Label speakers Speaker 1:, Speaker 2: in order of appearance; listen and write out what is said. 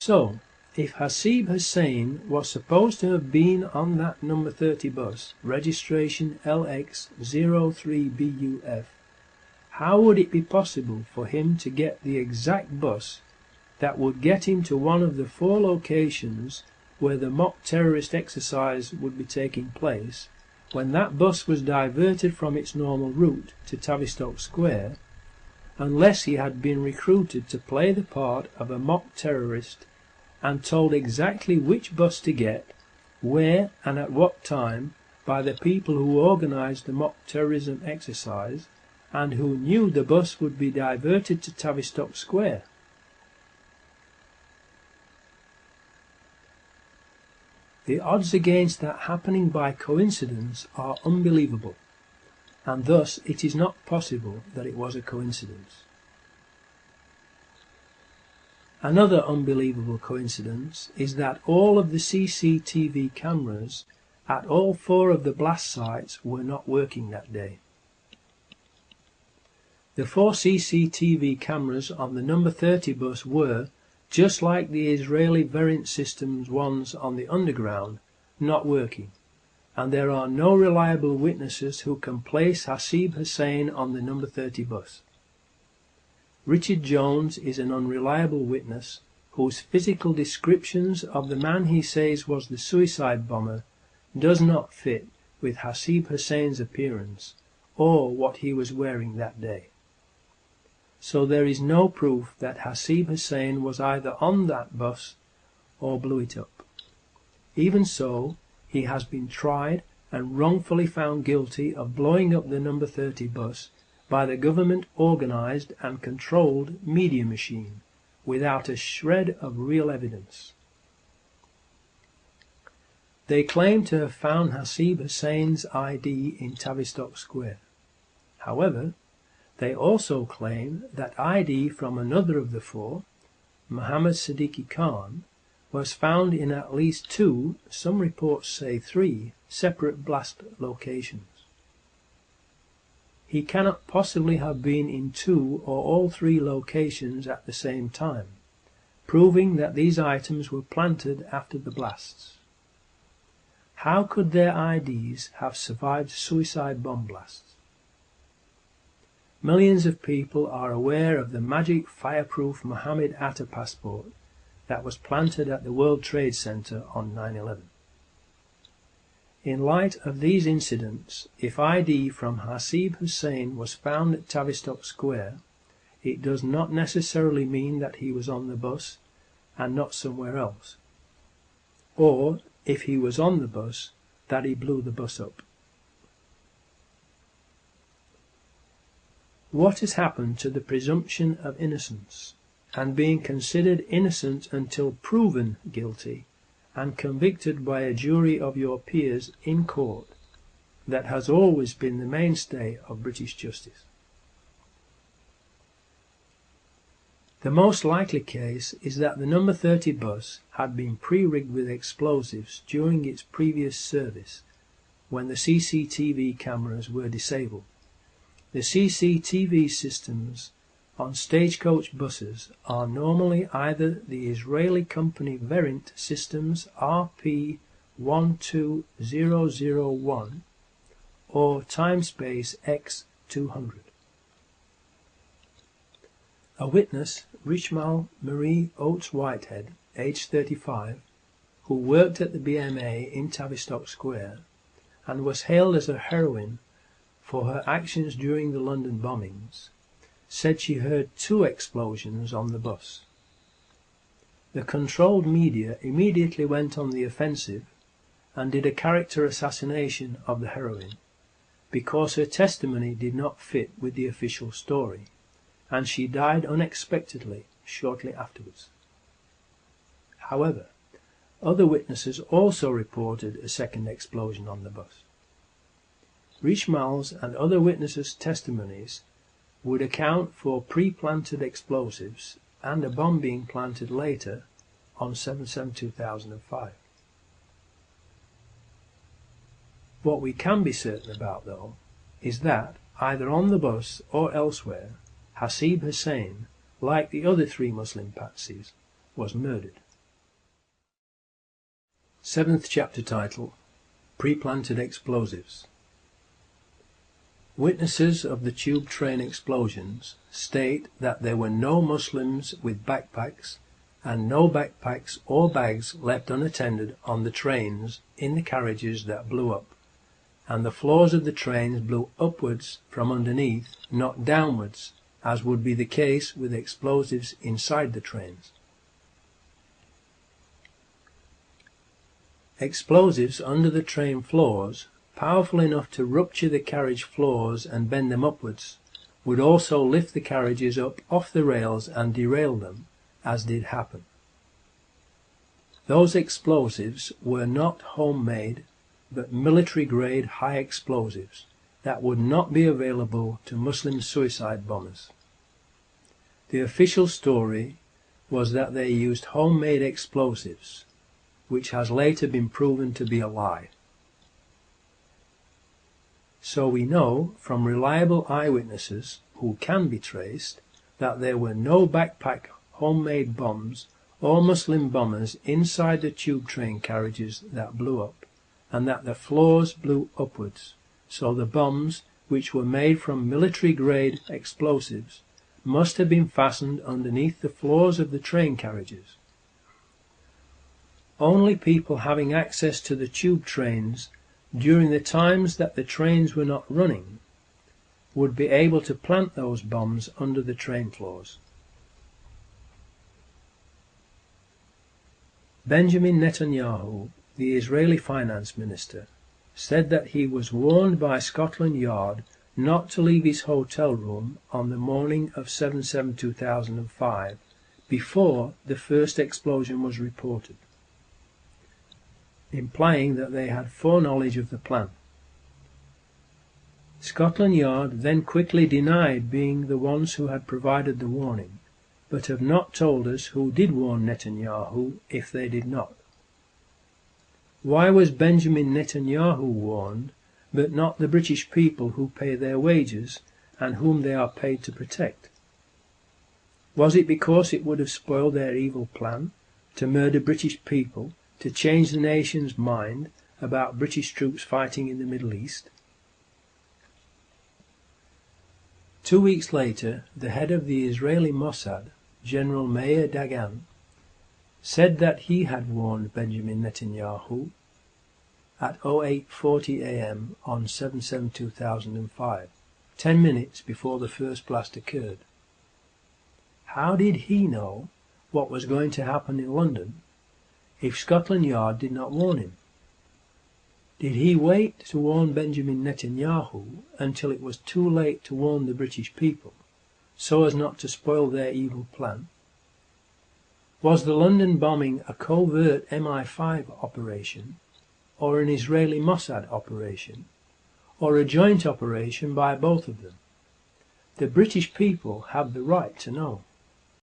Speaker 1: So, if Hasib Hussain was supposed to have been on that number 30 bus, registration LX03BUF, how would it be possible for him to get the exact bus that would get him to one of the 4 locations where the mock terrorist exercise would be taking place, when that bus was diverted from its normal route to Tavistock Square, unless he had been recruited to play the part of a mock terrorist and told exactly which bus to get, where and at what time by the people who organised the mock terrorism exercise and who knew the bus would be diverted to Tavistock Square. The odds against that happening by coincidence are unbelievable, and thus it is not possible that it was a coincidence. Another unbelievable coincidence is that all of the CCTV cameras at all 4 of the blast sites were not working that day. The 4 CCTV cameras on the number 30 bus were, just like the Israeli variant systems ones on the underground, not working, and there are no reliable witnesses who can place Hasib Hussain on the number 30 bus. Richard Jones is an unreliable witness whose physical descriptions of the man he says was the suicide bomber does not fit with Hasib Hussain's appearance or what he was wearing that day. So there is no proof that Hasib Hussain was either on that bus or blew it up. Even so, he has been tried and wrongfully found guilty of blowing up the number 30 bus by the government-organised and controlled media machine, without a shred of real evidence. They claim to have found Hasib Hussain's ID in Tavistock Square. However, they also claim that ID from another of the 4, Mohammed Siddiqui Khan, was found in at least 2, some reports say 3, separate blast locations. He cannot possibly have been in 2 or all 3 locations at the same time, proving that these items were planted after the blasts. How could their IDs have survived suicide bomb blasts? Millions of people are aware of the magic fireproof Mohammed Atta passport that was planted at the World Trade Center on 9/11. In light of these incidents, if ID from Hasib Hussain was found at Tavistock Square, it does not necessarily mean that he was on the bus and not somewhere else, or, if he was on the bus, that he blew the bus up. What has happened to the presumption of innocence, and being considered innocent until proven guilty and convicted by a jury of your peers in court, that has always been the mainstay of British justice? The most likely case is that the number 30 bus had been pre-rigged with explosives during its previous service, when the CCTV cameras were disabled. The CCTV systems on stagecoach buses are normally either the Israeli company Verint Systems RP12001 or Timespace X200. A witness, Richmal Marie Oates Whitehead, aged 35, who worked at the BMA in Tavistock Square and was hailed as a heroine for her actions during the London bombings, said she heard 2 explosions on the bus. The controlled media immediately went on the offensive and did a character assassination of the heroine, because her testimony did not fit with the official story, and she died unexpectedly shortly afterwards. However, other witnesses also reported a second explosion on the bus. Richmal's and other witnesses' testimonies would account for pre-planted explosives and a bomb being planted later on 7/7/2005. What we can be certain about, though, is that, either on the bus or elsewhere, Hasib Hussain, like the other 3 Muslim patsies, was murdered. 7th chapter title, Pre-planted explosives. Witnesses of the tube train explosions state that there were no Muslims with backpacks and no backpacks or bags left unattended on the trains in the carriages that blew up, and the floors of the trains blew upwards from underneath, not downwards, as would be the case with explosives inside the trains. Explosives under the train floors, powerful enough to rupture the carriage floors and bend them upwards, would also lift the carriages up off the rails and derail them, as did happen. Those explosives were not homemade, but military-grade high explosives that would not be available to Muslim suicide bombers. The official story was that they used homemade explosives, which has later been proven to be a lie. So we know from reliable eyewitnesses, who can be traced, that there were no backpack homemade bombs or Muslim bombers inside the tube train carriages that blew up, and that the floors blew upwards, so the bombs, which were made from military-grade explosives, must have been fastened underneath the floors of the train carriages. Only people having access to the tube trains during the times that the trains were not running would be able to plant those bombs under the train floors. Benjamin Netanyahu, the Israeli finance minister, said that he was warned by Scotland Yard not to leave his hotel room on the morning of 7/7/2005 before the first explosion was reported, implying that they had foreknowledge of the plan. Scotland Yard then quickly denied being the ones who had provided the warning, but have not told us who did warn Netanyahu if they did not. Why was Benjamin Netanyahu warned, but not the British people who pay their wages and whom they are paid to protect? Was it because it would have spoiled their evil plan to murder British people, to change the nation's mind about British troops fighting in the Middle East? 2 weeks later, the head of the Israeli Mossad, General Meir Dagan, said that he had warned Benjamin Netanyahu at 08:40 a.m. on 7/7/2005, 10 minutes before the first blast occurred. How did he know what was going to happen in London if Scotland Yard did not warn him? Did he wait to warn Benjamin Netanyahu until it was too late to warn the British people, so as not to spoil their evil plan? Was the London bombing a covert MI5 operation, or an Israeli Mossad operation, or a joint operation by both of them? The British people have the right to know.